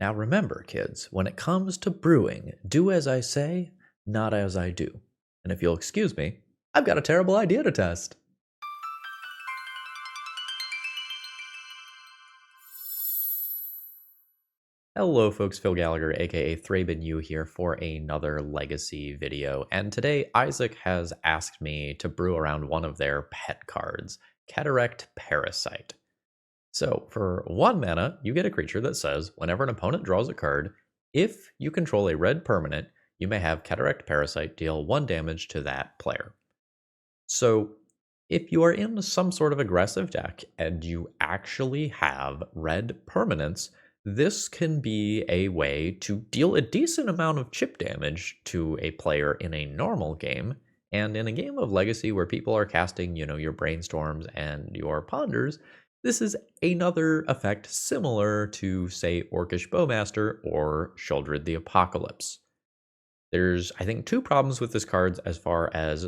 Now remember, kids, when it comes to brewing, do as I say, not as I do. And if you'll excuse me, I've got a terrible idea to test. Hello folks, Phil Gallagher, aka ThrabenU here for another Legacy video, and today Isaac has asked me to brew around one of their pet cards, Kederekt Parasite. So for 1 mana, you get a creature that says, whenever an opponent draws a card, if you control a red permanent, you may have Kederekt Parasite deal 1 damage to that player. So if you are in some sort of aggressive deck and you actually have red permanents, this can be a way to deal a decent amount of chip damage to a player in a normal game. And in a game of Legacy where people are casting, your Brainstorms and your Ponders, this is another effect similar to, say, Orcish Bowmaster or Sheoldred the Apocalypse. There's, I think, 2 problems with this card as far as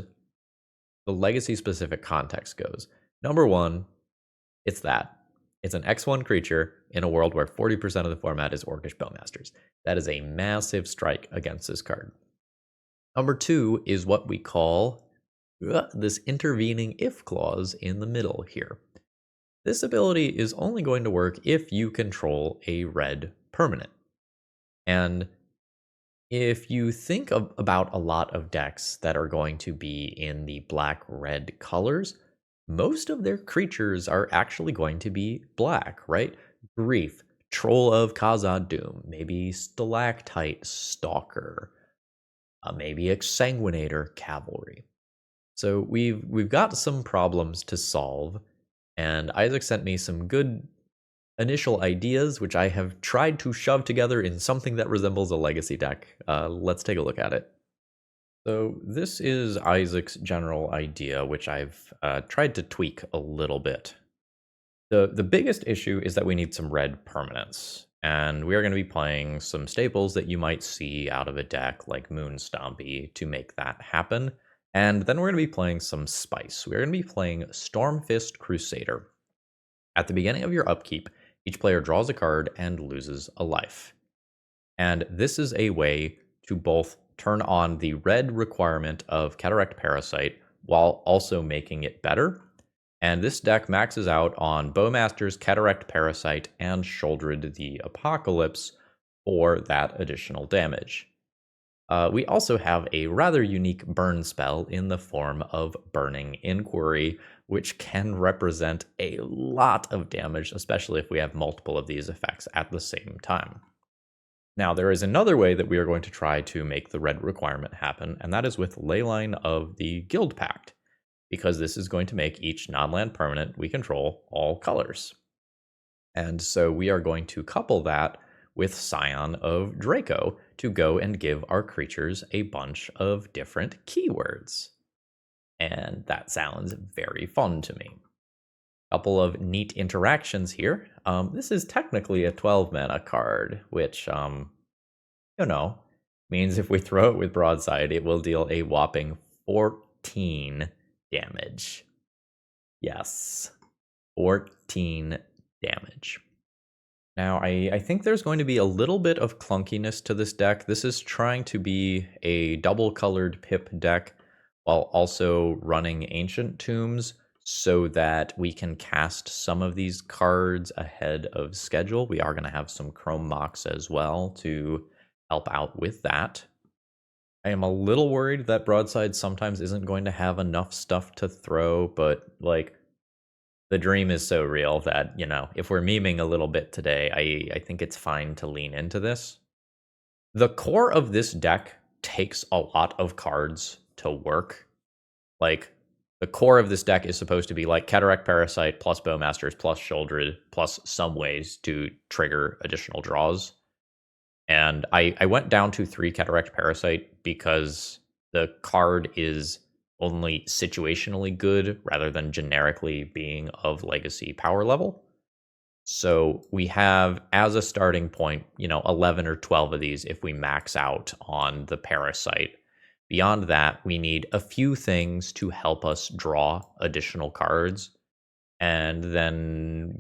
the Legacy-specific context goes. Number 1, it's an X1 creature in a world where 40% of the format is Orcish Bowmasters. That is a massive strike against this card. Number 2 is what we call this intervening if clause in the middle here. This ability is only going to work if you control a red permanent. And if you think about a lot of decks that are going to be in the black-red colors, most of their creatures are actually going to be black, right? Grief, Troll of Khazad-dûm, maybe Stalactite Stalker, maybe Exsanguinator Cavalry. So we've got some problems to solve, and Isaac sent me some good initial ideas, which I have tried to shove together in something that resembles a Legacy deck. Let's take a look at it. So this is Isaac's general idea, which I've tried to tweak a little bit. The biggest issue is that we need some red permanents, and we are going to be playing some staples that you might see out of a deck like Moonstompy to make that happen. And then we're going to be playing some spice. We're going to be playing Stormfist Crusader. At the beginning of your upkeep, each player draws a card and loses a life. And this is a way to both turn on the red requirement of Kederekt Parasite while also making it better. And this deck maxes out on Bowmasters, Kederekt Parasite, and Sheoldred the Apocalypse for that additional damage. We also have a rather unique burn spell in the form of Burning Inquiry, which can represent a lot of damage, especially if we have multiple of these effects at the same time. Now, there is another way that we are going to try to make the red requirement happen, and that is with Leyline of the Guildpact, because this is going to make each non-land permanent we control all colors. And so we are going to couple that with Scion of Draco to go and give our creatures a bunch of different keywords. And that sounds very fun to me. Couple of neat interactions here. This is technically a 12 mana card, which, means if we throw it with Broadside, it will deal a whopping 14 damage. Yes, 14 damage. Now, I think there's going to be a little bit of clunkiness to this deck. This is trying to be a double-colored Pip deck while also running Ancient Tombs so that we can cast some of these cards ahead of schedule. We are going to have some Chrome Mox as well to help out with that. I am a little worried that Broadside sometimes isn't going to have enough stuff to throw, but, the dream is so real that, if we're memeing a little bit today, I think it's fine to lean into this. The core of this deck takes a lot of cards to work. The core of this deck is supposed to be like Kederekt Parasite plus Bowmasters plus Sheoldred plus some ways to trigger additional draws. And I went down to 3 Kederekt Parasite because the card is only situationally good rather than generically being of Legacy power level. So we have, as a starting point, 11 or 12 of these if we max out on the Parasite. Beyond that, we need a few things to help us draw additional cards. And then,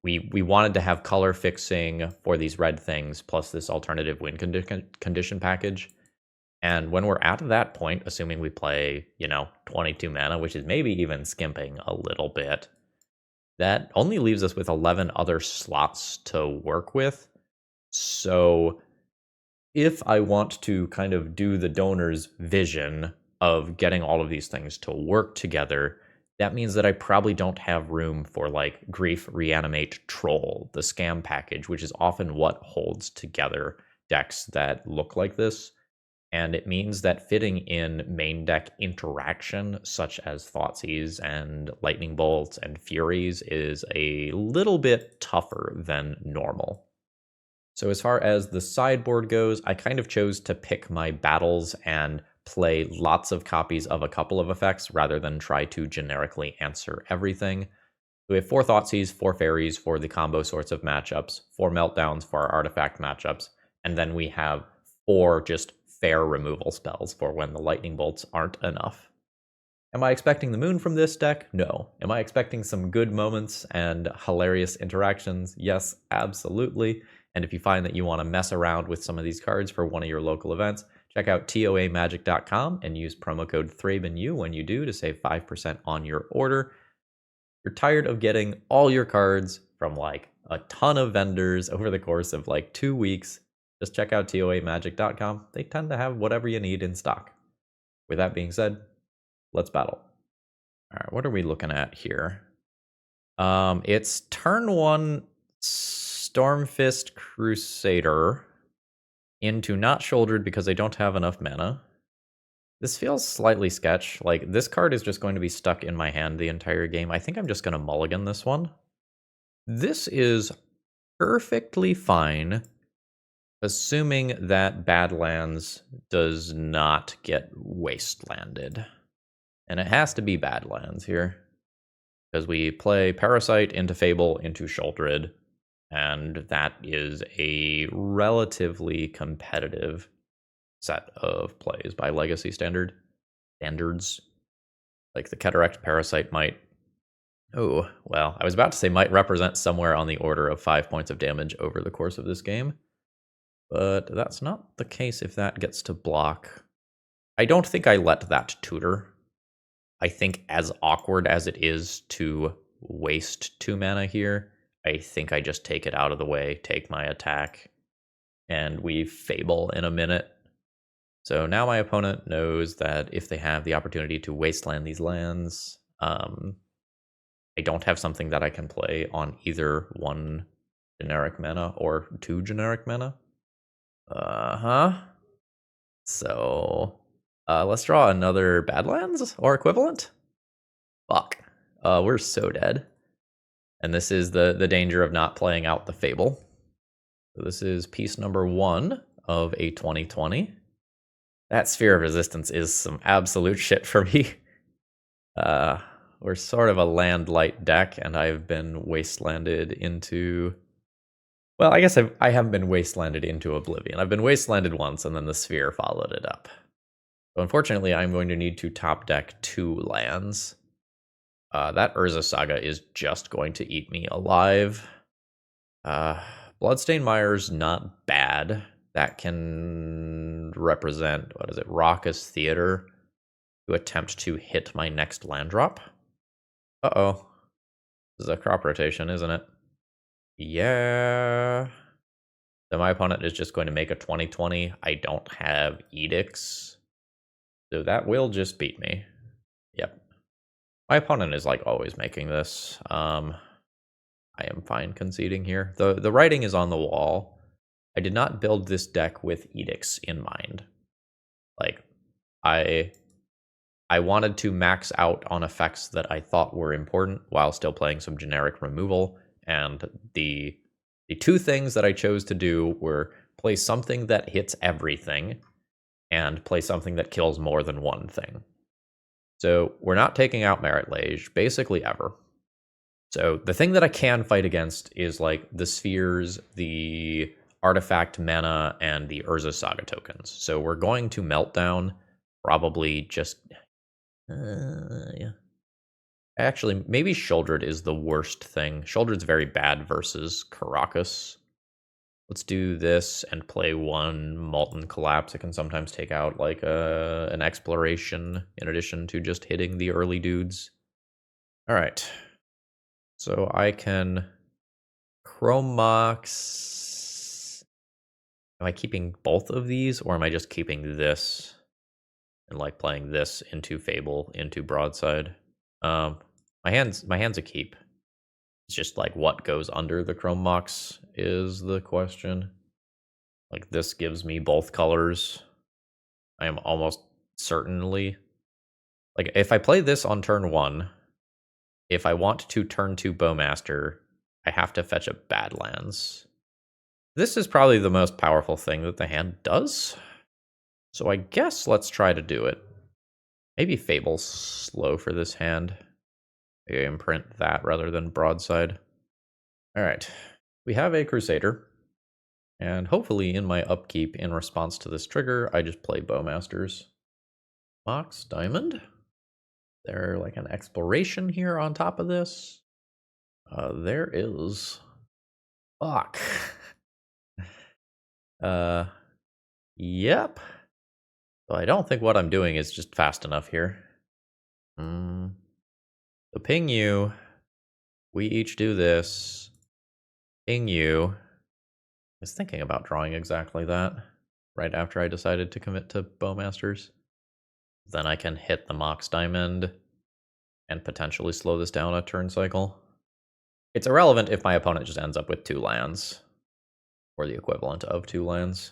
we wanted to have color fixing for these red things, plus this alternative win condition package. And when we're at that point, assuming we play, 22 mana, which is maybe even skimping a little bit, that only leaves us with 11 other slots to work with. So if I want to kind of do the donor's vision of getting all of these things to work together, that means that I probably don't have room for like Grief, Reanimate, Troll, the scam package, which is often what holds together decks that look like this. And it means that fitting in main deck interaction, such as Thoughtseize and Lightning Bolts and Furies, is a little bit tougher than normal. So as far as the sideboard goes, I kind of chose to pick my battles and play lots of copies of a couple of effects rather than try to generically answer everything. We have 4 Thoughtseize, 4 Fairies for the combo sorts of matchups, 4 Meltdowns for our artifact matchups, and then we have 4 just fair removal spells for when the lightning bolts aren't enough. Am I expecting the moon from this deck? No. Am I expecting some good moments and hilarious interactions? Yes, absolutely. And if you find that you want to mess around with some of these cards for one of your local events, check out toamagic.com and use promo code ThrabenU when you do to save 5% on your order. You're tired of getting all your cards from like a ton of vendors over the course of like 2 weeks, just check out toamagic.com. They tend to have whatever you need in stock. With that being said, let's battle. All right, what are we looking at here? It's turn 1 Stormfist Crusader into not Sheoldred because I don't have enough mana. This feels slightly sketch. Like, this card is just going to be stuck in my hand the entire game. I think I'm just going to mulligan this one. This is perfectly fine, assuming that Badlands does not get wastelanded. And it has to be Badlands here, because we play Parasite into Fable into Sheoldred, and that is a relatively competitive set of plays by Legacy standards. Like the Kederekt Parasite might... Oh, well, I was about to say might represent somewhere on the order of 5 points of damage over the course of this game. But that's not the case if that gets to block. I don't think I let that tutor. I think as awkward as it is to waste 2 mana here, I think I just take it out of the way, take my attack, and we Fable in a minute. So now my opponent knows that if they have the opportunity to wasteland these lands, I don't have something that I can play on either 1 generic mana or 2 generic mana. So, let's draw another Badlands or equivalent. Fuck. We're so dead. And this is the danger of not playing out the Fable. So this is piece number 1 of a 2020. That Sphere of Resistance is some absolute shit for me. We're sort of a land-light deck, and I've been wastelanded into... Well, I guess I haven't been wastelanded into Oblivion. I've been wastelanded once, and then the Sphere followed it up. So unfortunately, I'm going to need to top deck 2 lands. That Urza Saga is just going to eat me alive. Bloodstained Mire's not bad. That can represent, what is it, Raucous Theater, to attempt to hit my next land drop. Uh-oh. This is a crop rotation, isn't it? Yeah. So my opponent is just going to make a 20/20. I don't have edicts, so that will just beat me. Yep. My opponent is like always making this. I am fine conceding here. The writing is on the wall. I did not build this deck with edicts in mind. Like, I wanted to max out on effects that I thought were important while still playing some generic removal. And the 2 things that I chose to do were play something that hits everything and play something that kills more than 1 thing. So we're not taking out Merit Lage basically ever. So the thing that I can fight against is like the spheres, the artifact mana, and the Urza Saga tokens. So we're going to Meltdown, probably just... yeah. Actually, maybe Sheoldred is the worst thing. Sheoldred's very bad versus Karakas. Let's do this and play one Molten Collapse. It can sometimes take out like an exploration in addition to just hitting the early dudes. All right. So I can Chromox. Am I keeping both of these, or am I just keeping this and like playing this into Fable into Broadside? My hand's a keep. It's just like what goes under the Chromox is the question. Like this gives me both colors. I am almost certainly like if I play this on turn 1, if I want to turn 2 Bowmaster, I have to fetch a Badlands. This is probably the most powerful thing that the hand does. So I guess let's try to do it. Maybe Fable's slow for this hand. Maybe imprint that rather than Broadside. All right. We have a Crusader. And hopefully in my upkeep in response to this trigger, I just play Bowmasters. Mox Diamond. There like an exploration here on top of this. There is. Fuck. Yep. So I don't think what I'm doing is just fast enough here. So ping you. We each do this. Ping you. I was thinking about drawing exactly that right after I decided to commit to Bowmasters. Then I can hit the Mox Diamond and potentially slow this down a turn cycle. It's irrelevant if my opponent just ends up with 2 lands, or the equivalent of 2 lands.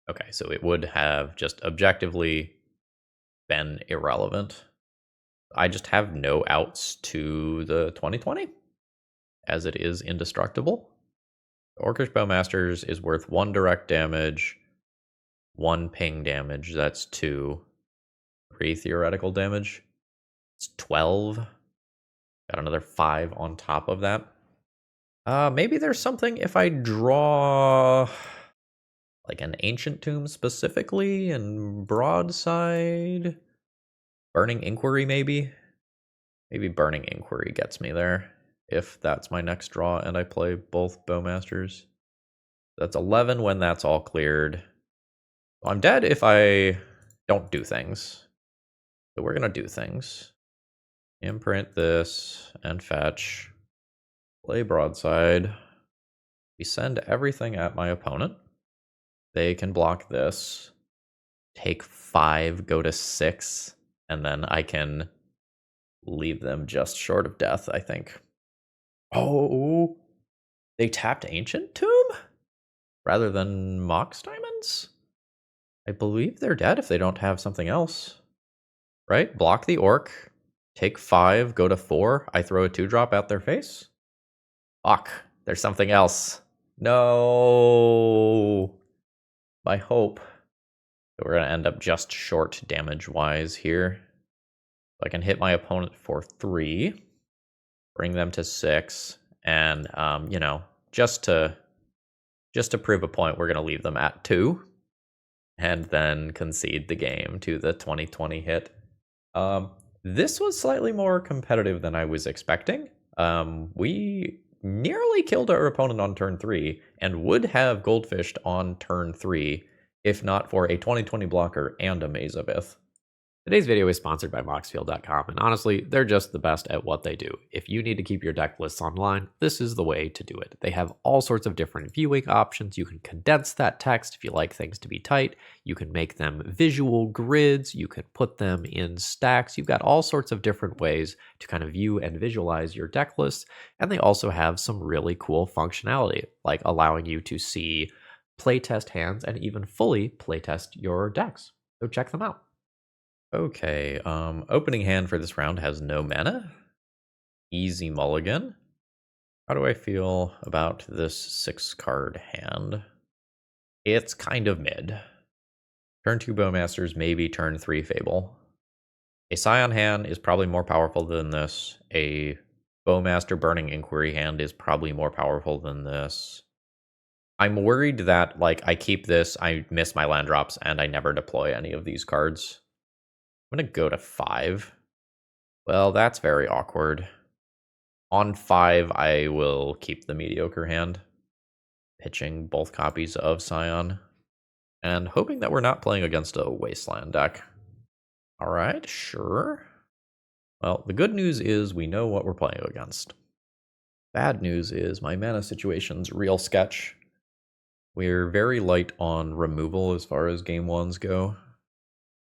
Okay, so it would have just objectively been irrelevant. I just have no outs to the 2020, as it is indestructible. Orcish Bowmasters is worth 1 direct damage, 1 ping damage, that's 2. 3 theoretical damage. It's 12. Got another 5 on top of that. Maybe there's something if I draw like an Ancient Tomb specifically and Broadside. Burning Inquiry maybe? Maybe Burning Inquiry gets me there if that's my next draw and I play both Bowmasters. That's 11 when that's all cleared. I'm dead if I don't do things. So we're going to do things. Imprint this and fetch. Play Broadside. We send everything at my opponent. They can block this. Take 5, go to 6, and then I can leave them just short of death, I think. Oh, they tapped Ancient Tomb? Rather than Mox Diamonds? I believe they're dead if they don't have something else. Right? Block the Orc. Take 5, go to 4. I throw a 2-drop at their face. Fuck. There's something else. No. My hope. We're going to end up just short damage-wise here. So I can hit my opponent for 3. Bring them to 6. And, you know, just to prove a point, we're going to leave them at 2. And then concede the game to the 2020 hit. This was slightly more competitive than I was expecting. We nearly killed our opponent on turn 3 and would have goldfished on turn 3 if not for a 2020 blocker and a Maze of Ith. Today's video is sponsored by Moxfield.com, and honestly, they're just the best at what they do. If you need to keep your deck lists online, this is the way to do it. They have all sorts of different viewing options. You can condense that text if you like things to be tight. You can make them visual grids. You can put them in stacks. You've got all sorts of different ways to kind of view and visualize your deck lists. And they also have some really cool functionality, like allowing you to see playtest hands and even fully playtest your decks. So check them out. Okay, opening hand for this round has no mana. Easy mulligan. How do I feel about this 6-card hand? It's kind of mid. Turn 2 Bowmasters, maybe turn 3 Fable. A Scion hand is probably more powerful than this. A Bowmaster Burning Inquiry hand is probably more powerful than this. I'm worried that, like, I keep this, I miss my land drops, and I never deploy any of these cards. I'm going to go to 5. Well, that's very awkward. On 5, I will keep the mediocre hand, pitching both copies of Scion, and hoping that we're not playing against a Wasteland deck. Alright, sure. Well, the good news is we know what we're playing against. Bad news is my mana situation's real sketch. We're very light on removal as far as game ones go.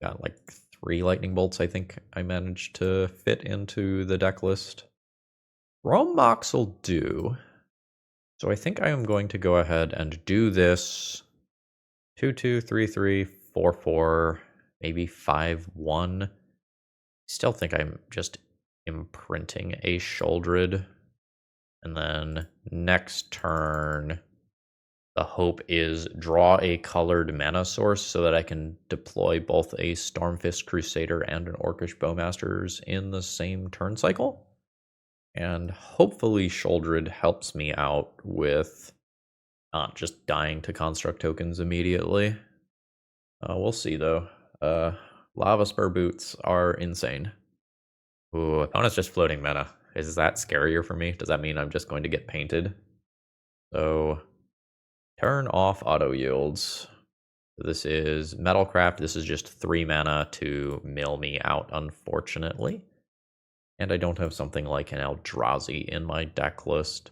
Got like 3 lightning bolts I think I managed to fit into the deck list. Chrome Mox will do. So I think I am going to go ahead and do this 2/2, 3/3, 4/4, maybe 5/1. Still think I'm just imprinting a Sheoldred. And then next turn, the hope is draw a colored mana source so that I can deploy both a Stormfist Crusader and an Orcish Bowmasters in the same turn cycle. And hopefully Sheoldred helps me out with not just dying to construct tokens immediately. We'll see though. Lava Spur Boots are insane. Ooh, opponent's just floating mana. Is that scarier for me? Does that mean I'm just going to get painted? So, turn off auto yields. This is Metalcraft. This is just 3 mana to mill me out, unfortunately. And I don't have something like an Eldrazi in my deck list.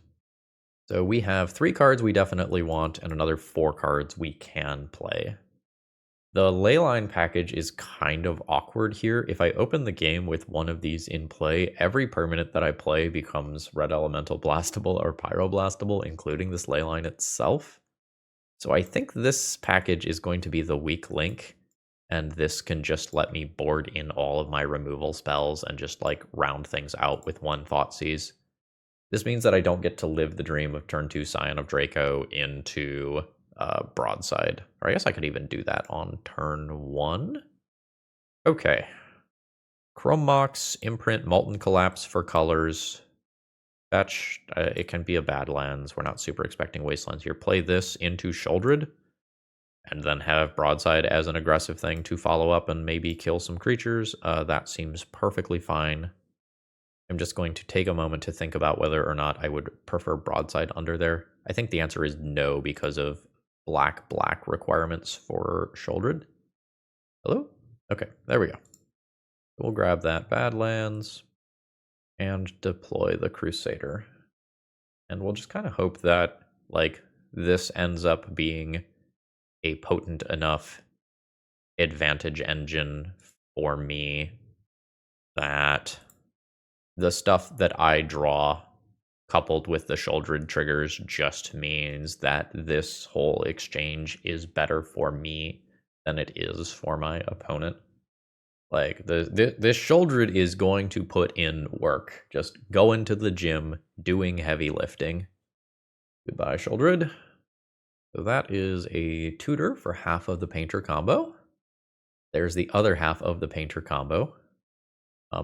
So we have 3 cards we definitely want, and another 4 cards we can play. The Leyline package is kind of awkward here. If I open the game with one of these in play, every permanent that I play becomes Red Elemental Blastable or Pyroblastable, including this Leyline itself. So I think this package is going to be the weak link, and this can just let me board in all of my removal spells and just like round things out with one Thoughtseize. This means that I don't get to live the dream of turn 2 Scion of Draco into Broadside. Or I guess I could even do that on turn 1. Okay. Chrome Mox, Imprint, Molten Collapse for colors. Fetch, it can be a Badlands. We're not super expecting Wastelands here. Play this into Sheoldred, and then have Broadside as an aggressive thing to follow up and maybe kill some creatures. That seems perfectly fine. I'm just going to take a moment to think about whether or not I would prefer Broadside under there. I think the answer is no because of black requirements for Sheoldred. Hello? Okay, there we go. We'll grab that Badlands and deploy the Crusader. And we'll just kind of hope that like this ends up being a potent enough advantage engine for me that the stuff that I draw coupled with the Sheoldred triggers just means that this whole exchange is better for me than it is for my opponent. Like, this Sheoldred is going to put in work. Just going to the gym, doing heavy lifting. Goodbye, Sheoldred. So that is a tutor for half of the painter combo. There's the other half of the painter combo.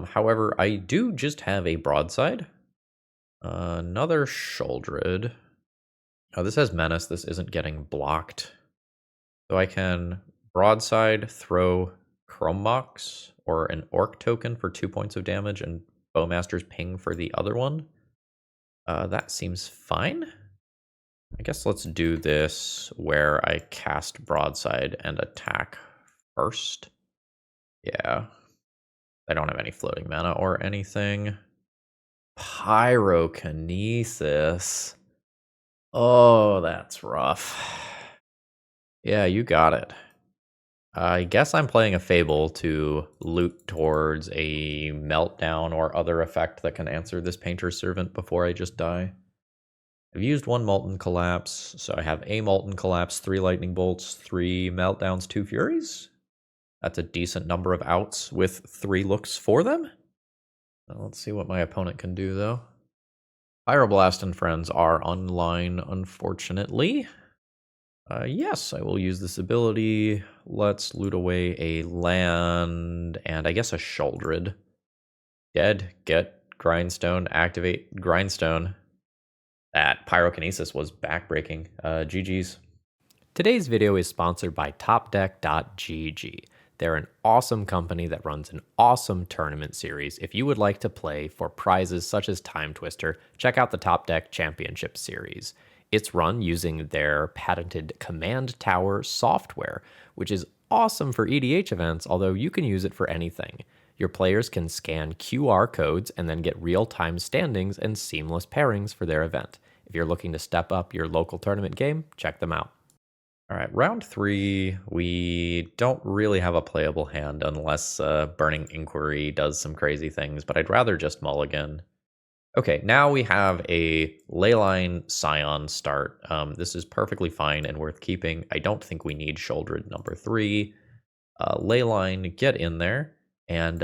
However, I do just have a Broadside. Another Sheoldred. Oh, this has Menace. This isn't getting blocked. So I can Broadside, throw Chrome Mox, or an Orc token for 2 points of damage, and Bowmaster's Ping for the other one. That seems fine. I guess let's do this where I cast Broadside and attack first. Yeah. I don't have any floating mana or anything. Pyrokinesis. Oh, that's rough. Yeah, you got it. I guess I'm playing a Fable to loot towards a Meltdown or other effect that can answer this Painter's Servant before I just die. I've used 1 Molten Collapse, so I have a Molten Collapse, 3 Lightning Bolts, 3 Meltdowns, 2 Furies. That's a decent number of outs with 3 looks for them. Let's see what my opponent can do, though. Pyroblast and friends are online, unfortunately. Yes, I will use this ability. Let's loot away a land and I guess a Sheoldred. Dead, get Grindstone, activate Grindstone. That Pyrokinesis was backbreaking. GG's. Today's video is sponsored by TopDeck.gg. They're an awesome company that runs an awesome tournament series. If you would like to play for prizes such as Time Twister, check out the Top Deck Championship Series. It's run using their patented Command Tower software, which is awesome for EDH events, although you can use it for anything. Your players can scan QR codes and then get real-time standings and seamless pairings for their event. If you're looking to step up your local tournament game, check them out. All right, round 3, we don't really have a playable hand unless Burning Inquiry does some crazy things, but I'd rather just mulligan. Okay, now we have a Leyline Scion start. This is perfectly fine and worth keeping. I don't think we need Sheoldred number 3. Leyline, get in there, and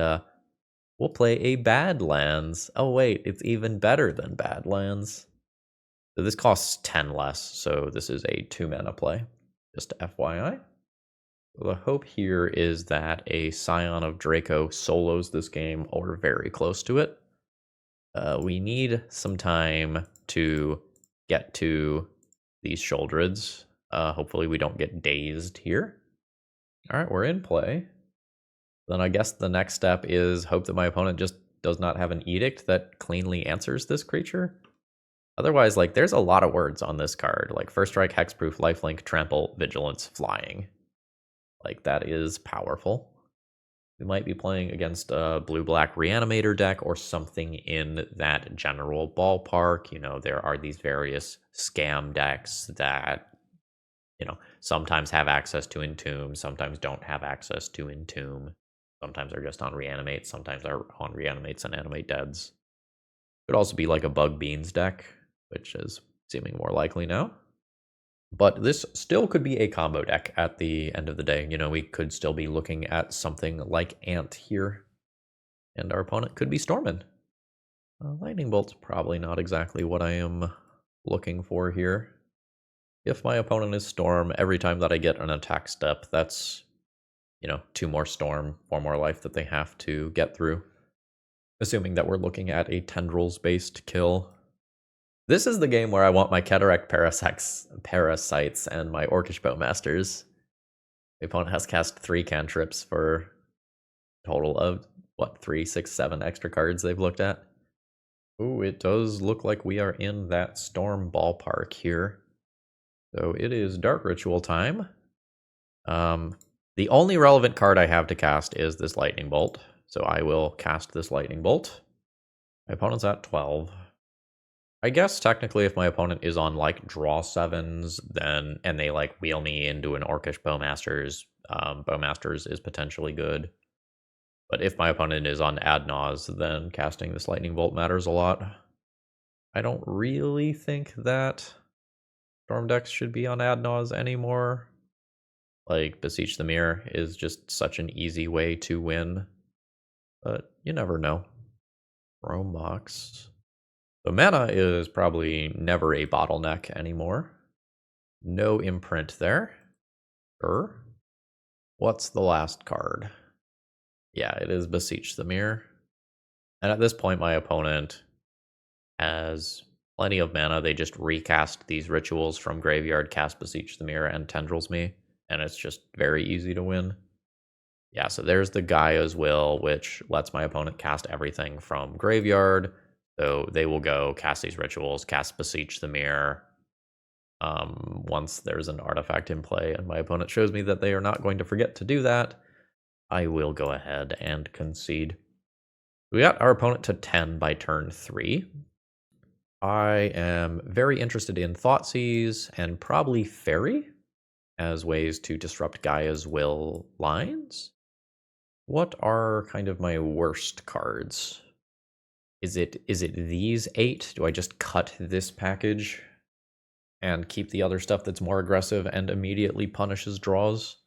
we'll play a Badlands. Oh wait, it's even better than Badlands. So this costs 10 less, so this is a 2-mana play. Just FYI. The hope here is that a Scion of Draco solos this game or very close to it. We need some time to get to these Sheoldreds. Hopefully we don't get dazed here. All right, we're in play. Then I guess the next step is hope that my opponent just does not have an edict that cleanly answers this creature. Otherwise, like, there's a lot of words on this card, like First Strike, Hexproof, Lifelink, Trample, Vigilance, Flying. Like, that is powerful. We might be playing against a blue-black Reanimator deck or something in that general ballpark. You know, there are these various scam decks that, you know, sometimes have access to Entomb, sometimes don't have access to Entomb. Sometimes they're just on Reanimate, sometimes they're on Reanimates and Animate Deads. Could also be like a Bug Beans deck, which is seeming more likely now. But this still could be a combo deck at the end of the day. You know, we could still be looking at something like Ant here, and our opponent could be Stormin. Lightning Bolt's probably not exactly what I am looking for here. If my opponent is Storm, every time that I get an attack step, that's, you know, 2 more Storm, 4 more life that they have to get through. Assuming that we're looking at a Tendrils-based kill. This is the game where I want my Kederekt Parasites and my Orcish Bowmasters. The opponent has cast 3 cantrips for a total of, what, 3, 6, 7 extra cards they've looked at? Ooh, it does look like we are in that Storm ballpark here. So it is Dark Ritual time. The only relevant card I have to cast is this Lightning Bolt. So I will cast this Lightning Bolt. My opponent's at 12. I guess technically if my opponent is on like draw 7s, then and they like wheel me into an Orcish Bowmasters, Bowmasters is potentially good. But if my opponent is on ad naus, then casting this Lightning Bolt matters a lot. I don't really think that Storm decks should be on ad naus anymore. Like Beseech the Mirror is just such an easy way to win. But you never know. Chrome Box. So mana is probably never a bottleneck anymore. No imprint there. Sure. What's the last card? Yeah, it is Beseech the Mirror. And at this point, my opponent has plenty of mana. They just recast these rituals from graveyard, cast Beseech the Mirror, and Tendrils me. And it's just very easy to win. Yeah, so there's the Gaia's Will, which lets my opponent cast everything from graveyard. So they will go cast these rituals, cast Beseech the Mirror. Once there's an artifact in play and my opponent shows me that they are not going to forget to do that, I will go ahead and concede. We got our opponent to 10 by turn 3. I am very interested in Thoughtseize and probably Fairy as ways to disrupt Gaia's Will lines. What are kind of my worst cards? Is it these 8? Do I just cut this package and keep the other stuff that's more aggressive and immediately punishes draws?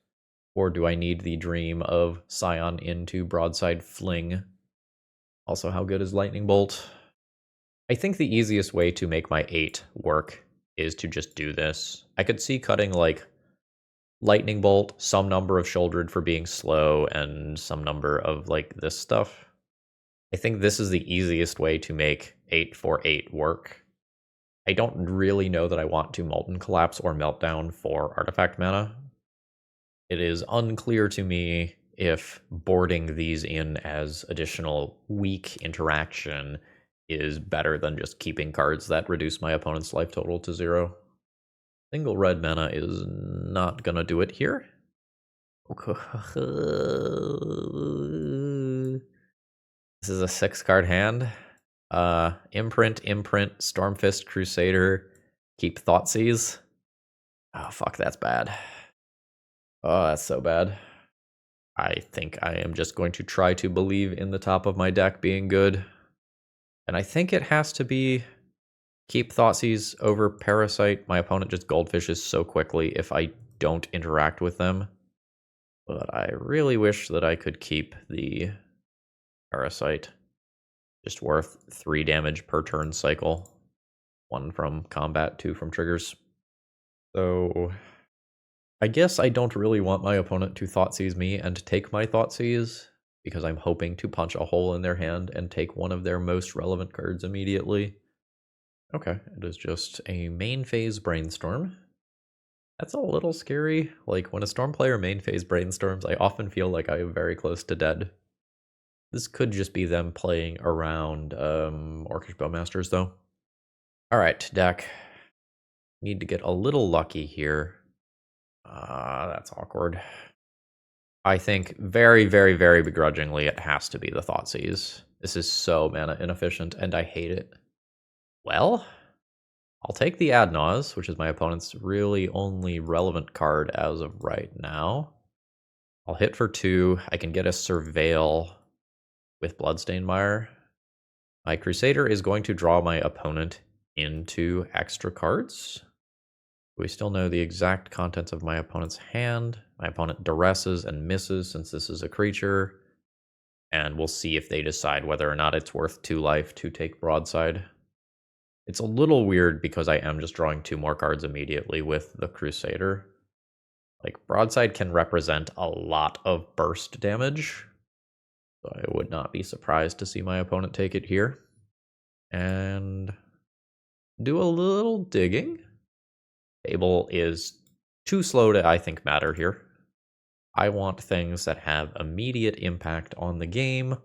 Or do I need the dream of Scion into Broadside Fling? Also, how good is Lightning Bolt? I think the easiest way to make my 8 work is to just do this. I could see cutting like Lightning Bolt, some number of Sheoldred for being slow, and some number of like this stuff. I think this is the easiest way to make 8 for 8 work. I don't really know that I want to Molten Collapse or Meltdown for artifact mana. It is unclear to me if boarding these in as additional weak interaction is better than just keeping cards that reduce my opponent's life total to 0. Single red mana is not gonna do it here. This is a 6-card hand. Imprint, Stormfist, Crusader, keep Thoughtseize. Oh, fuck, that's bad. Oh, that's so bad. I think I am just going to try to believe in the top of my deck being good. And I think it has to be keep Thoughtseize over Parasite. My opponent just goldfishes so quickly if I don't interact with them. But I really wish that I could keep the Parasite. Just worth 3 damage per turn cycle. 1 from combat, 2 from triggers. So I guess I don't really want my opponent to Thoughtseize me and take my Thoughtseize, because I'm hoping to punch a hole in their hand and take one of their most relevant cards immediately. Okay, it is just a main phase Brainstorm. That's a little scary. Like, when a Storm player main phase Brainstorms, I often feel like I am very close to dead. This could just be them playing around Orcish Bowmasters, though. Alright, deck. Need to get a little lucky here. That's awkward. I think very, very, very begrudgingly it has to be the Thoughtseize. This is so mana inefficient, and I hate it. Well, I'll take the Adnaz, which is my opponent's really only relevant card as of right now. I'll hit for 2. I can get a Surveil with Bloodstained Mire. My Crusader is going to draw my opponent into extra cards. We still know the exact contents of my opponent's hand. My opponent duresses and misses since this is a creature. And we'll see if they decide whether or not it's worth 2 life to take Broadside. It's a little weird because I am just drawing 2 more cards immediately with the Crusader. Like, Broadside can represent a lot of burst damage. So I would not be surprised to see my opponent take it here. And do a little digging. Fable is too slow to, I think, matter here. I want things that have immediate impact on the game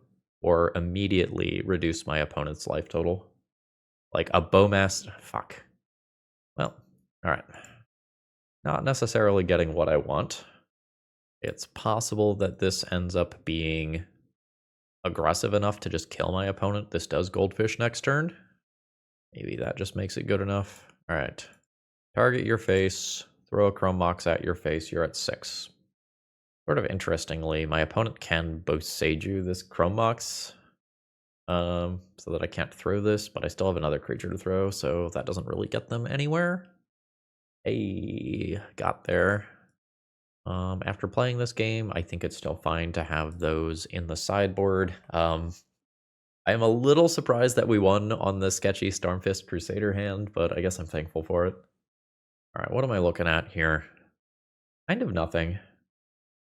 or immediately reduce my opponent's life total. Like a Bowmaster. Fuck. Well, alright. Not necessarily getting what I want. It's possible that this ends up being aggressive enough to just kill my opponent. This does goldfish next turn. Maybe that just makes it good enough. Alright. Target your face. Throw a Chrome Mox at your face. You're at 6. Sort of interestingly, my opponent can Boseiju this Chrome Mox. So that I can't throw this, but I still have another creature to throw, so that doesn't really get them anywhere. Hey, got there. After playing this game, I think it's still fine to have those in the sideboard. I'm a little surprised that we won on the sketchy Stormfist Crusader hand, but I guess I'm thankful for it. Alright, what am I looking at here? Kind of nothing.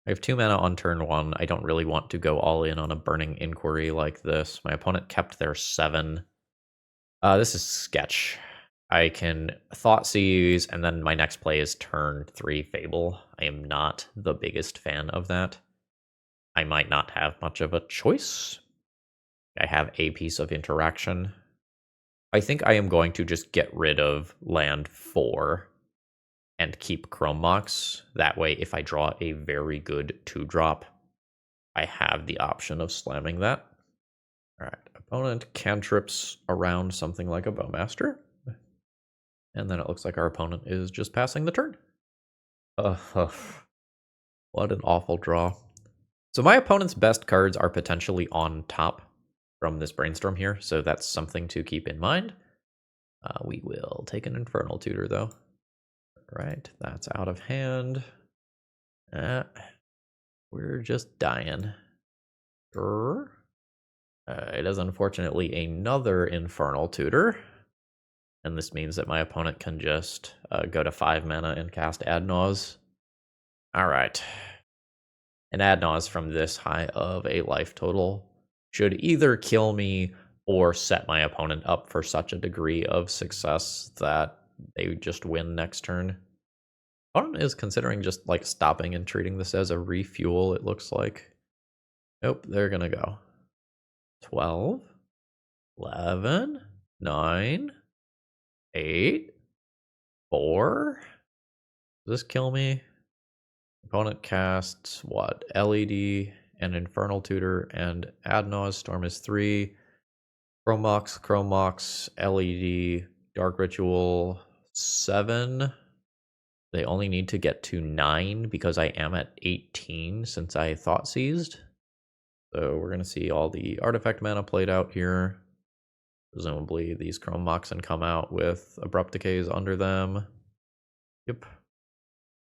I have 2 mana on turn 1. I don't really want to go all in on a Burning Inquiry like this. My opponent kept their 7. This is sketch. I can Thoughtseize, and then my next play is turn 3 Fable. I am not the biggest fan of that. I might not have much of a choice. I have a piece of interaction. I think I am going to just get rid of land 4 and keep Chrome Mox. That way, if I draw a very good 2-drop, I have the option of slamming that. Alright, opponent cantrips around something like a Bowmaster. And then it looks like our opponent is just passing the turn. What an awful draw. So my opponent's best cards are potentially on top from this Brainstorm here, so that's something to keep in mind. We will take an Infernal Tutor, though. Right, that's out of hand. We're just dying. It is unfortunately another Infernal Tutor. And this means that my opponent can just go to 5 mana and cast Adnaz. Alright. An Adnaz from this high of a life total should either kill me or set my opponent up for such a degree of success that they just win next turn. Opponent is considering just like stopping and treating this as a refuel, it looks like. Nope, they're gonna go 12, 11, 9, 8, 4. Does this kill me? Opponent casts what? LED and Infernal Tutor and Adnos. Storm is 3. Chromox, LED, Dark Ritual 7. They only need to get to 9 because I am at 18 since I thought seized. So we're going to see all the artifact mana played out here. Presumably these Chrome Moxen come out with Abrupt Decays under them. Yep.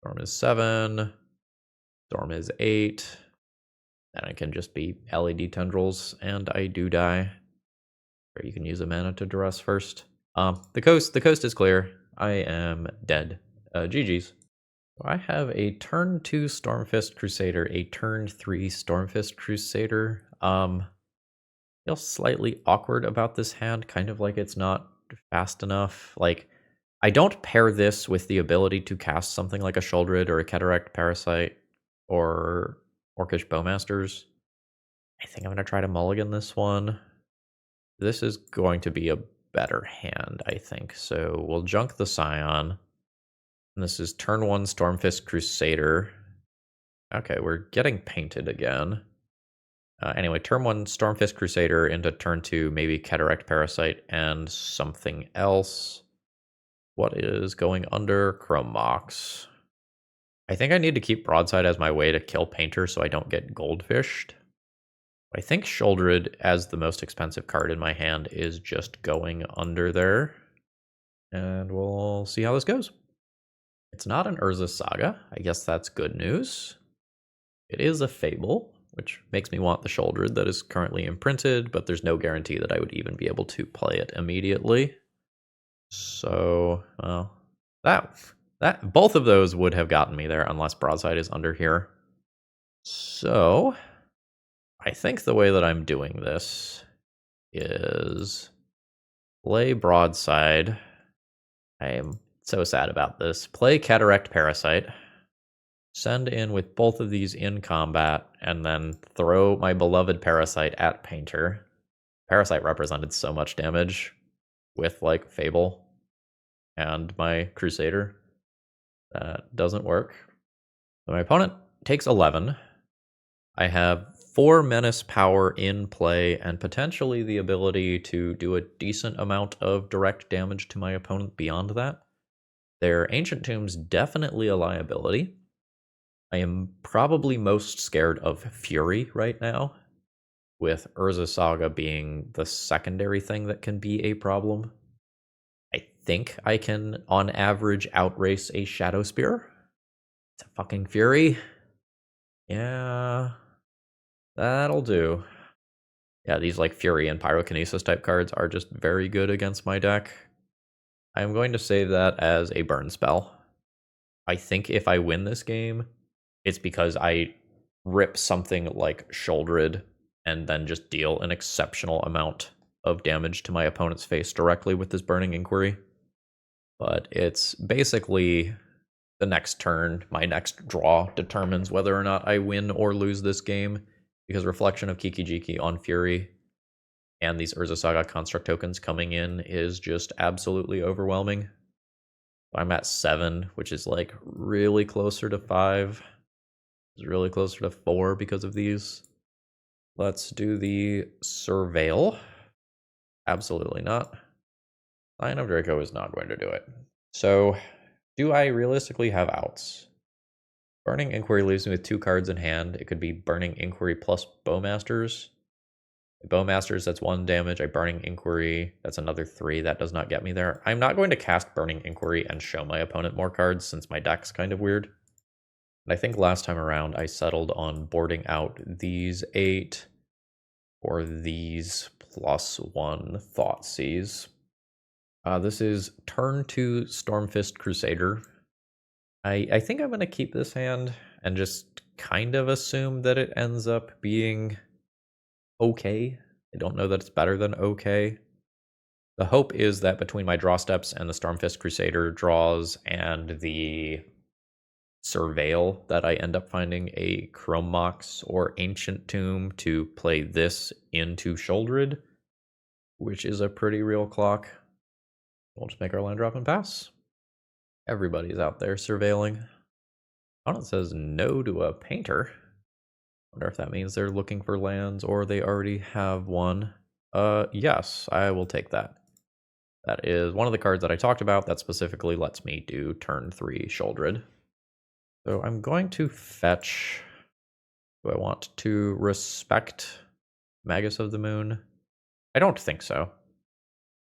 Storm is 7. Storm is 8. And it can just be LED Tendrils, and I do die. Or you can use a mana to duress first. The coast is clear. I am dead. GG's. I have a turn 2 Stormfist Crusader, a turn 3 Stormfist Crusader. Feel slightly awkward about this hand, kind of like it's not fast enough. Like, I don't pair this with the ability to cast something like a Sheoldred or a Kederekt Parasite or Orcish Bowmasters. I think I'm going to try to mulligan this one. This is going to be a better hand, I think. So we'll junk the Scion. And this is turn 1 Stormfist Crusader. Okay, we're getting painted again. Anyway, turn 1 Stormfist Crusader into turn 2, maybe Kederekt Parasite and something else. What is going under? Chrome Mox. I think I need to keep Broadside as my way to kill Painter so I don't get goldfished. I think Sheoldred, as the most expensive card in my hand, is just going under there. And we'll see how this goes. It's not an Urza Saga. I guess that's good news. It is a Fable, which makes me want the Sheoldred that is currently imprinted, but there's no guarantee that I would even be able to play it immediately. So, well, that both of those would have gotten me there unless Broadside is under here. So, I think the way that I'm doing this is play Broadside. I am so sad about this. Play Kederekt Parasite. Send in with both of these in combat, and then throw my beloved Parasite at Painter. Parasite represented so much damage with, like, Fable and my Crusader. That doesn't work. So my opponent takes 11. I have 4 Menace power in play, and potentially the ability to do a decent amount of direct damage to my opponent beyond that. Their Ancient Tomb's definitely a liability. I am probably most scared of Fury right now, with Urza Saga being the secondary thing that can be a problem. I think I can, on average, outrace a Shadow Spear. It's a fucking Fury. Yeah, that'll do. Yeah, these like Fury and Pyrokinesis type cards are just very good against my deck. I'm going to save that as a burn spell. I think if I win this game, it's because I rip something like Sheoldred and then just deal an exceptional amount of damage to my opponent's face directly with this Burning Inquiry. But it's basically the next turn, my next draw determines whether or not I win or lose this game, because Reflection of Kiki-Jiki on Fury and these Urza Saga Construct tokens coming in is just absolutely overwhelming. I'm at 7, which is like really closer to 5. It's really closer to 4 because of these. Let's do the Surveil. Absolutely not. Scion of Draco is not going to do it. So, do I realistically have outs? Burning Inquiry leaves me with 2 cards in hand. It could be Burning Inquiry plus Bowmasters. Bowmasters, that's 1 damage. A Burning Inquiry, that's another 3. That does not get me there. I'm not going to cast Burning Inquiry and show my opponent more cards since my deck's kind of weird. And I think last time around I settled on boarding out these 8 or these +1 Thoughtseize. This is turn 2 Stormfist Crusader. I think I'm going to keep this hand and just kind of assume that it ends up being okay. I don't know that it's better than okay. The hope is that between my draw steps and the Stormfist Crusader draws and the surveil that I end up finding a Chrome Mox or Ancient Tomb to play this into Sheoldred, which is a pretty real clock. We'll just make our land drop and pass. Everybody's out there surveilling. Opponent says no to a painter. Wonder if that means they're looking for lands or they already have one. Yes, I will take that. That is one of the cards that I talked about that specifically lets me do turn 3 Sheoldred. So I'm going to fetch. Do I want to respect Magus of the Moon? I don't think so.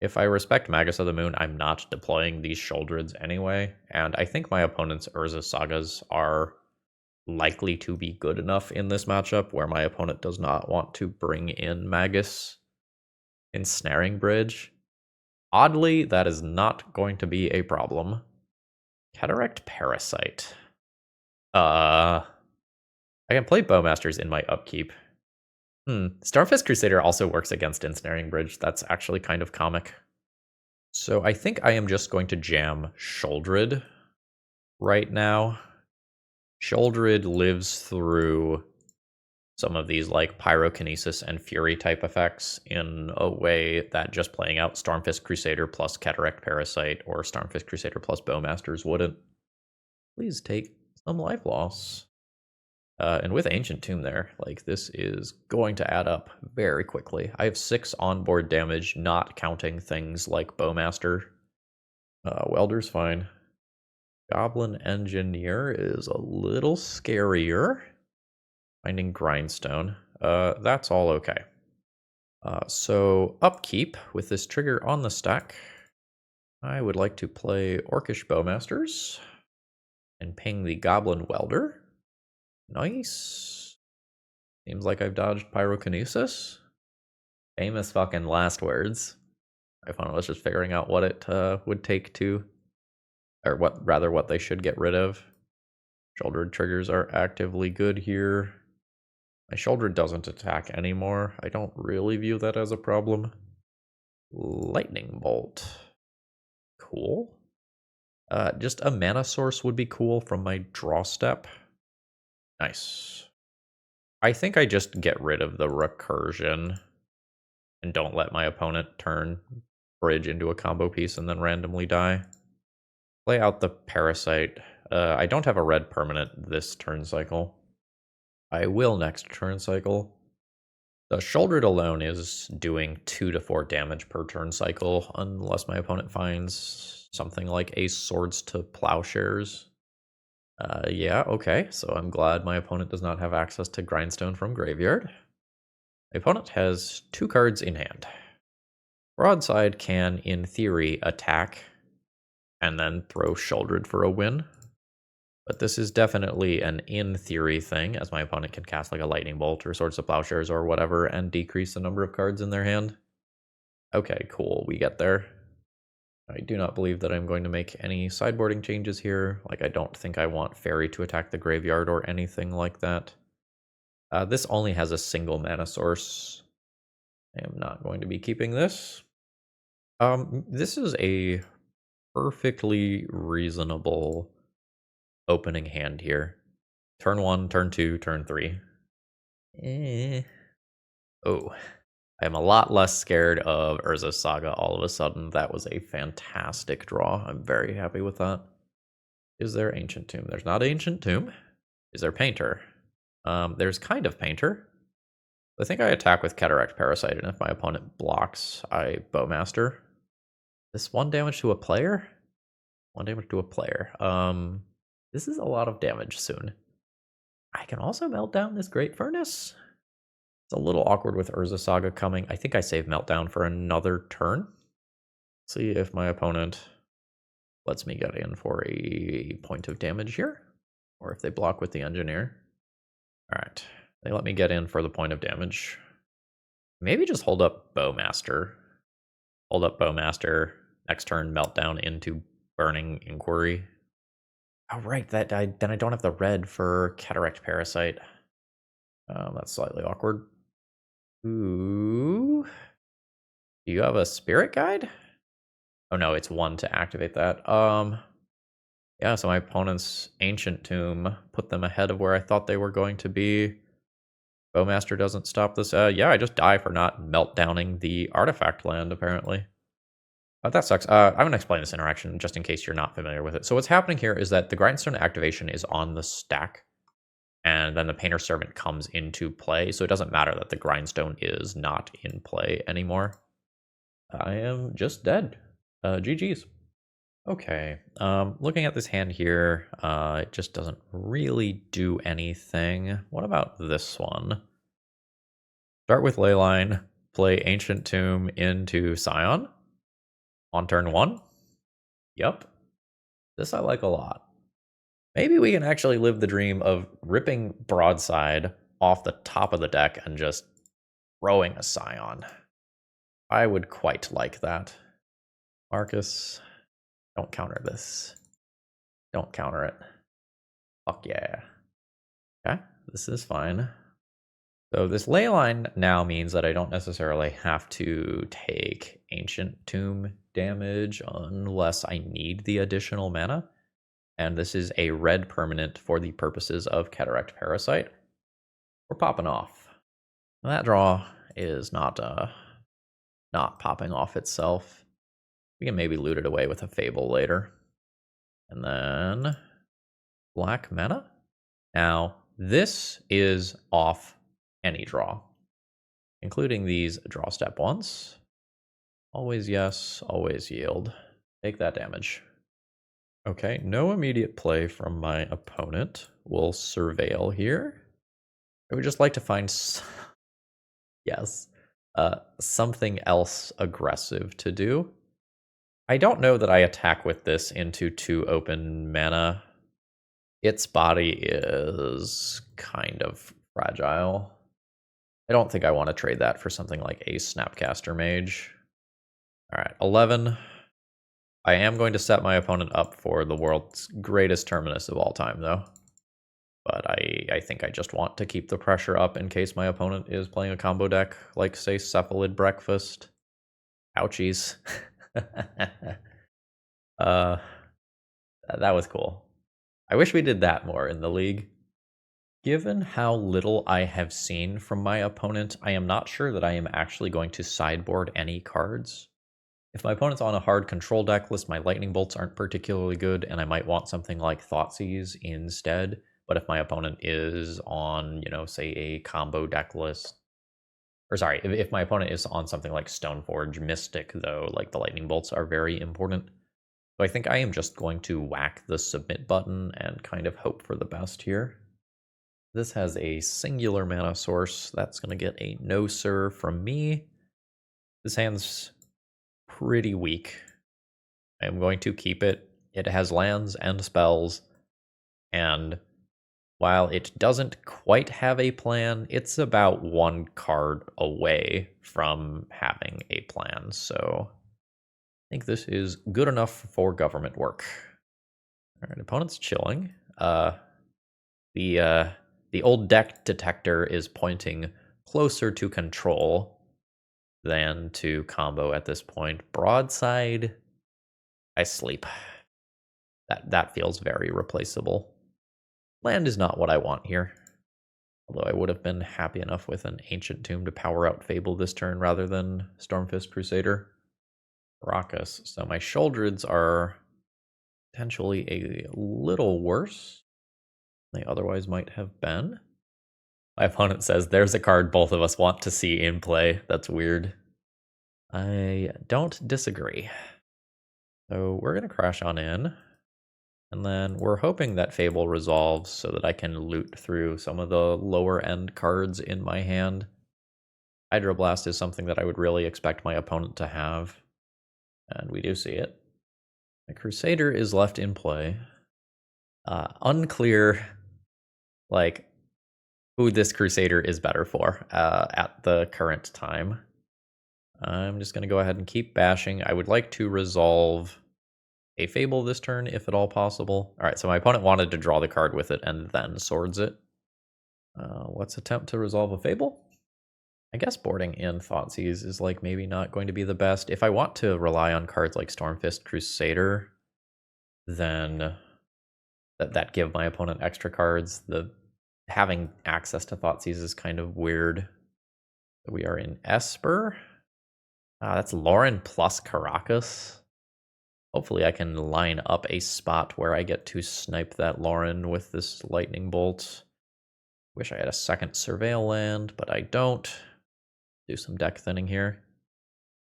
If I respect Magus of the Moon, I'm not deploying these Sheoldreds anyway, and I think my opponent's Urza Sagas are likely to be good enough in this matchup where my opponent does not want to bring in Magus Ensnaring Bridge. Oddly, that is not going to be a problem. Kederekt Parasite. I can play Bowmasters in my upkeep. Stormfist Crusader also works against Ensnaring Bridge. That's actually kind of comic. So I think I am just going to jam Sheoldred right now. Sheoldred lives through some of these like Pyrokinesis and Fury type effects in a way that just playing out Stormfist Crusader plus Kederekt Parasite or Stormfist Crusader plus Bowmasters wouldn't. Please take some life loss. And with Ancient Tomb there, like this is going to add up very quickly. I have 6 onboard damage, not counting things like Bowmaster. Welder's fine. Goblin Engineer is a little scarier. Finding Grindstone. That's all okay. So upkeep with this trigger on the stack. I would like to play Orcish Bowmasters and ping the Goblin Welder. Nice. Seems like I've dodged Pyrokinesis. Famous fucking last words. I found I was just figuring out what it would take to, or what they should get rid of. Sheoldred triggers are actively good here. My Sheoldred doesn't attack anymore. I don't really view that as a problem. Lightning Bolt. Cool. Just a mana source would be cool from my draw step. Nice. I think I just get rid of the recursion and don't let my opponent turn bridge into a combo piece and then randomly die. Play out the Parasite. I don't have a red permanent this turn cycle. I will next turn cycle. The Sheoldred alone is doing 2 to 4 damage per turn cycle unless my opponent finds something like a Swords to Plowshares. Yeah, okay, so I'm glad my opponent does not have access to Grindstone from Graveyard. My opponent has 2 cards in hand. Broadside can, in theory, attack and then throw Sheoldred for a win. But this is definitely an in-theory thing, as my opponent can cast like a Lightning Bolt or Swords to Plowshares or whatever and decrease the number of cards in their hand. Okay, cool, we get there. I do not believe that I'm going to make any sideboarding changes here. Like, I don't think I want Fairy to attack the graveyard or anything like that. This only has a single mana source. I am not going to be keeping this. This is a perfectly reasonable opening hand here. Turn 1, turn 2, turn 3. Oh. I am a lot less scared of Urza Saga all of a sudden. That was a fantastic draw. I'm very happy with that. Is there Ancient Tomb? There's not Ancient Tomb. Is there Painter? There's kind of Painter. I think I attack with Kederekt Parasite, and if my opponent blocks, I Bowmaster. This 1 damage to a player? 1 damage to a player. This is a lot of damage soon. I can also melt down this Great Furnace. It's a little awkward with Urza Saga coming. I think I save Meltdown for another turn. See if my opponent lets me get in for a point of damage here. Or if they block with the Engineer. Alright, they let me get in for the point of damage. Maybe just hold up Bowmaster. Hold up Bowmaster. Next turn, Meltdown into Burning Inquiry. Oh right, then I don't have the red for Kederekt Parasite. That's slightly awkward. Ooh. Do you have a Spirit Guide? Oh no, it's 1 to activate that. Yeah, so my opponent's Ancient Tomb put them ahead of where I thought they were going to be. Bowmaster doesn't stop this. Yeah, I just die for not meltdowning the artifact land, apparently. That sucks. I'm going to explain this interaction just in case you're not familiar with it. So what's happening here is that the Grindstone activation is on the stack, and then the Painter Servant comes into play, so it doesn't matter that the Grindstone is not in play anymore. I am just dead. GG's. Okay, looking at this hand here, it just doesn't really do anything. What about this one? Start with Leyline, play Ancient Tomb into Scion on turn 1. Yep, this I like a lot. Maybe we can actually live the dream of ripping Broadside off the top of the deck and just throwing a Scion. I would quite like that. Marcus, don't counter this. Don't counter it. Fuck yeah. Okay, this is fine. So this Leyline now means that I don't necessarily have to take Ancient Tomb damage unless I need the additional mana. And this is a red permanent for the purposes of Kederekt Parasite. We're popping off. That draw is not popping off itself. We can maybe loot it away with a Fable later. And then black mana. Now, this is off any draw, including these draw step once. Always yes, always yield. Take that damage. Okay, no immediate play from my opponent. We'll surveil here. I would just like to find yes, something else aggressive to do. I don't know that I attack with this into 2 open mana. Its body is kind of fragile. I don't think I want to trade that for something like a Snapcaster Mage. Alright, 11. I am going to set my opponent up for the world's greatest Terminus of all time, though. But I think I just want to keep the pressure up in case my opponent is playing a combo deck, like, say, Cephalid Breakfast. Ouchies. That was cool. I wish we did that more in the league. Given how little I have seen from my opponent, I am not sure that I am actually going to sideboard any cards. If my opponent's on a hard control deck list, my lightning bolts aren't particularly good, and I might want something like Thoughtseize instead. But if my opponent is on, you know, say a combo deck list, or sorry, if my opponent is on something like Stoneforge Mystic, though, like the lightning bolts are very important. So I think I am just going to whack the submit button and kind of hope for the best here. This has a singular mana source. That's going to get a no sir from me. This hand's pretty weak. I am going to keep it. It has lands and spells, and while it doesn't quite have a plan, it's about 1 card away from having a plan, so I think this is good enough for government work. Alright, opponent's chilling. The old deck detector is pointing closer to control than to combo at this point. Broadside, I sleep. That feels very replaceable. Land is not what I want here. Although I would have been happy enough with an Ancient Tomb to power out Fable this turn rather than Stormfist Crusader. Rakdos. So my Sheoldreds are potentially a little worse than they otherwise might have been. My opponent says there's a card both of us want to see in play. That's weird. I don't disagree. So we're going to crash on in. And then we're hoping that Fable resolves so that I can loot through some of the lower end cards in my hand. Hydroblast is something that I would really expect my opponent to have. And we do see it. The Crusader is left in play. Unclear, like, who this Crusader is better for at the current time. I'm just going to go ahead and keep bashing. I would like to resolve a Fable this turn, if at all possible. Alright, so my opponent wanted to draw the card with it and then swords it. Let's attempt to resolve a Fable. I guess boarding in Thoughtseize is like maybe not going to be the best. If I want to rely on cards like Stormfist Crusader, then that give my opponent extra cards. The having access to Thoughtseize is kind of weird. We are in Esper. That's Lauren plus Karakas. Hopefully I can line up a spot where I get to snipe that Lauren with this lightning bolt. Wish I had a second Surveil land, but I don't. Do some deck thinning here.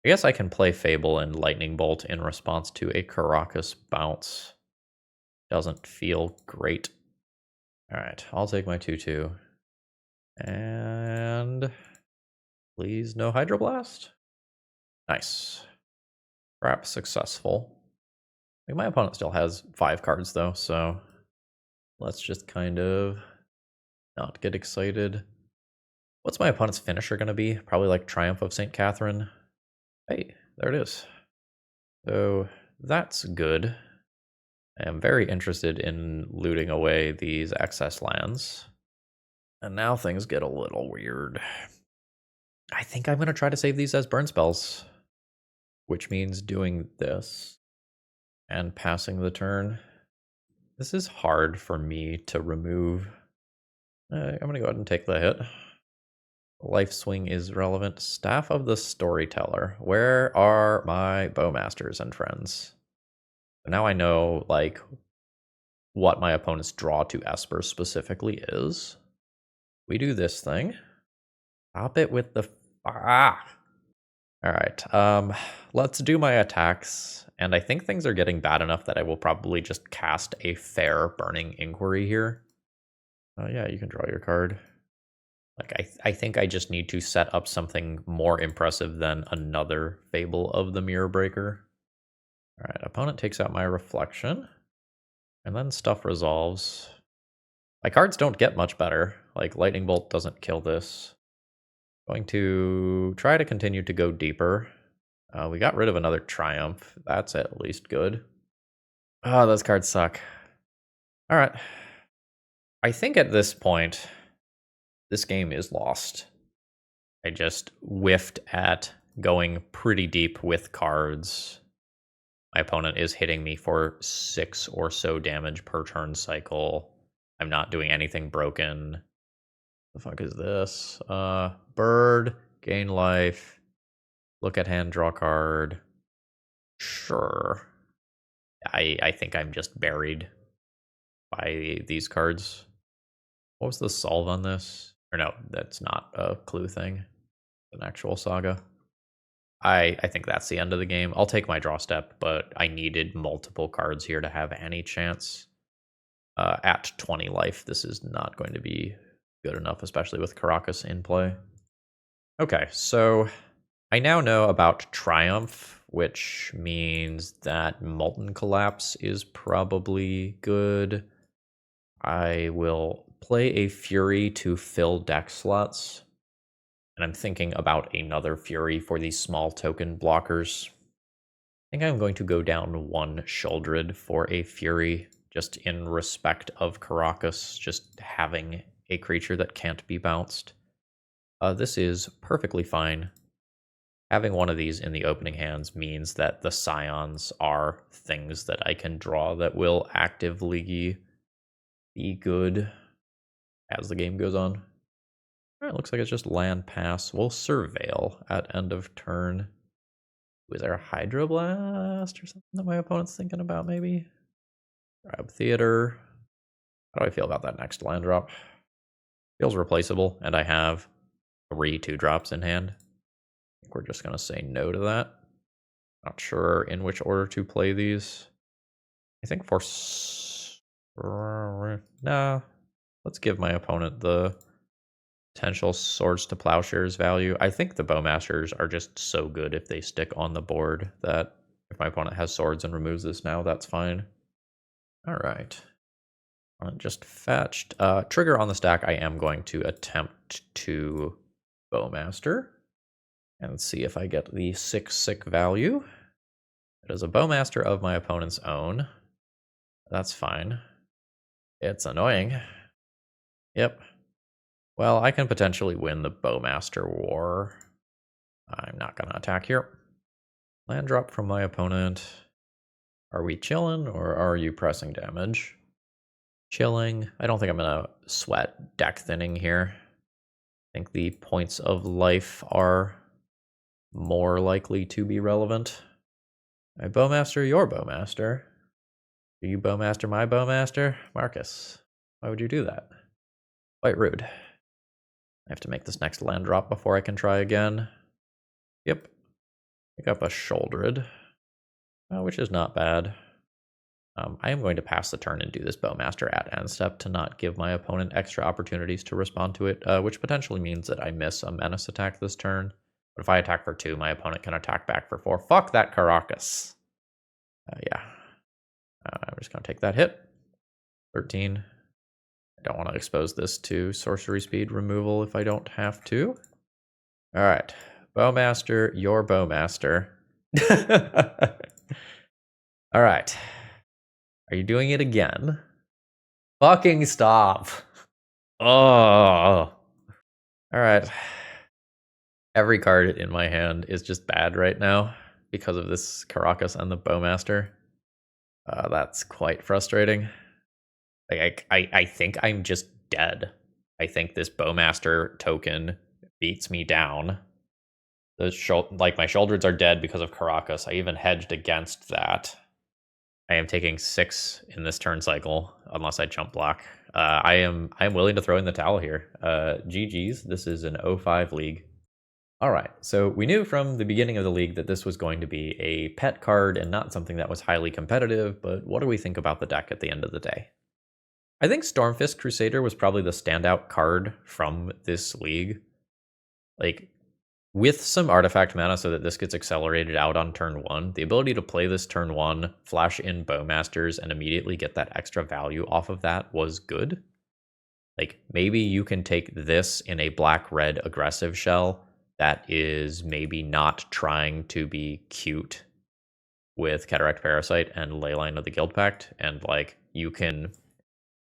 I guess I can play Fable and Lightning Bolt in response to a Karakas bounce. Doesn't feel great. Alright, I'll take my 2/2. And please no Hydroblast. Nice. Perhaps successful. I mean, my opponent still has 5 cards though, so let's just kind of not get excited. What's my opponent's finisher going to be? Probably like Triumph of St. Catherine. Hey, there it is. So that's good. I am very interested in looting away these excess lands. And now things get a little weird. I think I'm going to try to save these as burn spells, which means doing this and passing the turn. This is hard for me to remove. I'm going to go ahead and take the hit. Life Swing is relevant. Staff of the Storyteller. Where are my Bowmasters and friends? Now I know, like, what my opponent's draw to Esper specifically is. We do this thing. Stop it with the... Alright, let's do my attacks. And I think things are getting bad enough that I will probably just cast a fair Burning Inquiry here. Yeah, you can draw your card. Like, I think I just need to set up something more impressive than another Fable of the Mirror Breaker. Alright, opponent takes out my Reflection. And then stuff resolves. My cards don't get much better. Like, Lightning Bolt doesn't kill this. Going to try to continue to go deeper. We got rid of another Triumph. That's at least good. Oh, those cards suck. Alright. I think at this point, this game is lost. I just whiffed at going pretty deep with cards. My opponent is hitting me for 6 or so damage per turn cycle. I'm not doing anything broken. The fuck is this? Bird, gain life, look at hand, draw card. Sure. I think I'm just buried by these cards. What was the solve on this? Or no, that's not a clue thing. It's an actual saga. I think that's the end of the game. I'll take my draw step, but I needed multiple cards here to have any chance. At 20 life, this is not going to be good enough, especially with Karakas in play. Okay, so I now know about Triumph, which means that Molten Collapse is probably good. I will play a Fury to fill deck slots. And I'm thinking about another Fury for these small token blockers. I think I'm going to go down 1 Sheoldred for a Fury, just in respect of Karakas, just having a creature that can't be bounced. This is perfectly fine. Having one of these in the opening hands means that the Scions are things that I can draw that will actively be good as the game goes on. Alright, looks like it's just land pass. We'll Surveil at end of turn. Was there a Hydroblast or something that my opponent's thinking about, maybe? Grab Theater. How do I feel about that next land drop? Feels replaceable, and I have 3 2-drops in hand. I think we're just going to say no to that. Not sure in which order to play these. I think for... Nah. Let's give my opponent the potential Swords to Plowshares value. I think the Bowmasters are just so good if they stick on the board that if my opponent has swords and removes this now, that's fine. Alright. Just fetched. Trigger on the stack, I am going to attempt to Bowmaster. And see if I get the 6/6 value. It is a Bowmaster of my opponent's own. That's fine. It's annoying. Yep. Well, I can potentially win the Bowmaster war. I'm not going to attack here. Land drop from my opponent. Are we chilling or are you pressing damage? chilling. I don't think I'm going to sweat deck thinning here. I think the points of life are more likely to be relevant. My Bowmaster, your Bowmaster. Do you Bowmaster my Bowmaster? Marcus, why would you do that? Quite rude. I have to make this next land drop before I can try again. Yep. Pick up a Sheoldred, which is not bad. I am going to pass the turn and do this Bowmaster at end step to not give my opponent extra opportunities to respond to it, which potentially means that I miss a menace attack this turn. But if I attack for 2, my opponent can attack back for 4. Fuck that Karakas. Yeah. I'm just going to take that hit. 13. I don't want to expose this to sorcery speed removal if I don't have to. All right. Bowmaster, your Bowmaster. All right. Are you doing it again? Fucking stop. Oh. All right. Every card in my hand is just bad right now because of this Karakas and the Bowmaster. That's quite frustrating. Like I think I'm just dead. I think this Bowmaster token beats me down. My Sheoldreds are dead because of Karakas. I even hedged against that. I am taking 6 in this turn cycle unless I jump block. I am willing to throw in the towel here. GG's. This is an 0-5 league. All right, so we knew from the beginning of the league that this was going to be a pet card and not something that was highly competitive, but what do we think about the deck at the end of the day? I think Stormfist Crusader was probably the standout card from this league. Like, with some artifact mana so that this gets accelerated out on turn 1, the ability to play this turn 1, flash in Bowmasters, and immediately get that extra value off of that was good. Like, maybe you can take this in a black-red aggressive shell that is maybe not trying to be cute with Kederekt Parasite and Leyline of the Guildpact, and like you can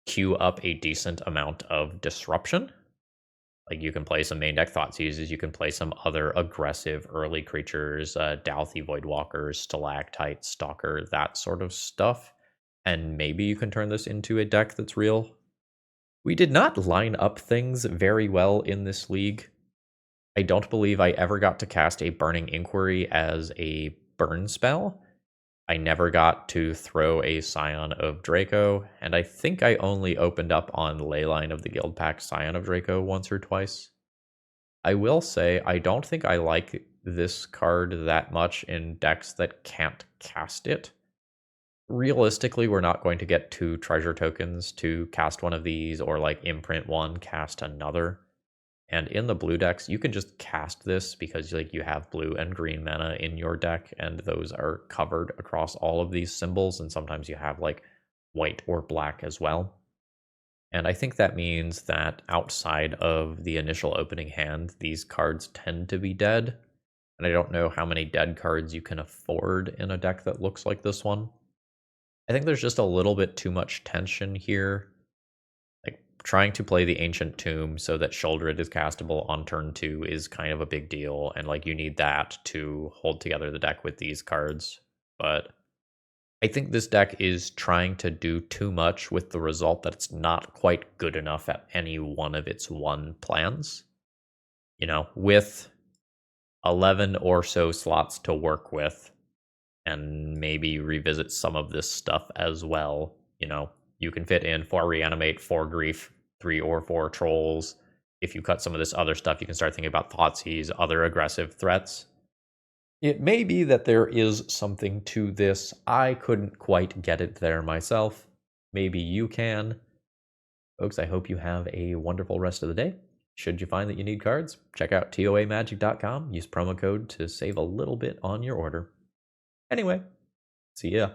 queue up a decent amount of disruption. Like you can play some main deck Thoughtseizes, you can play some other aggressive early creatures, Dauthi Voidwalkers, Stalactite, Stalker, that sort of stuff, and maybe you can turn this into a deck that's real. We did not line up things very well in this league. I don't believe I ever got to cast a Burning Inquiry as a burn spell. I never got to throw a Scion of Draco, and I think I only opened up on Leyline of the Guildpact Scion of Draco once or twice. I will say I don't think I like this card that much in decks that can't cast it. Realistically, we're not going to get 2 treasure tokens to cast one of these, or like imprint one, cast another. And in the blue decks, you can just cast this because like you have blue and green mana in your deck, and those are covered across all of these symbols, and sometimes you have like white or black as well. And I think that means that outside of the initial opening hand, these cards tend to be dead. And I don't know how many dead cards you can afford in a deck that looks like this one. I think there's just a little bit too much tension here. Trying to play the Ancient Tomb so that Sheoldred is castable on turn 2 is kind of a big deal, and like you need that to hold together the deck with these cards. But I think this deck is trying to do too much with the result that it's not quite good enough at any one of its plans. You know, with 11 or so slots to work with, and maybe revisit some of this stuff as well, you know, you can fit in 4 Reanimate, 4 Grief, 3 or 4 Trolls. If you cut some of this other stuff, you can start thinking about Thoughtseize, other aggressive threats. It may be that there is something to this. I couldn't quite get it there myself. Maybe you can. Folks, I hope you have a wonderful rest of the day. Should you find that you need cards, check out toamagic.com. Use promo code to save a little bit on your order. Anyway, see ya.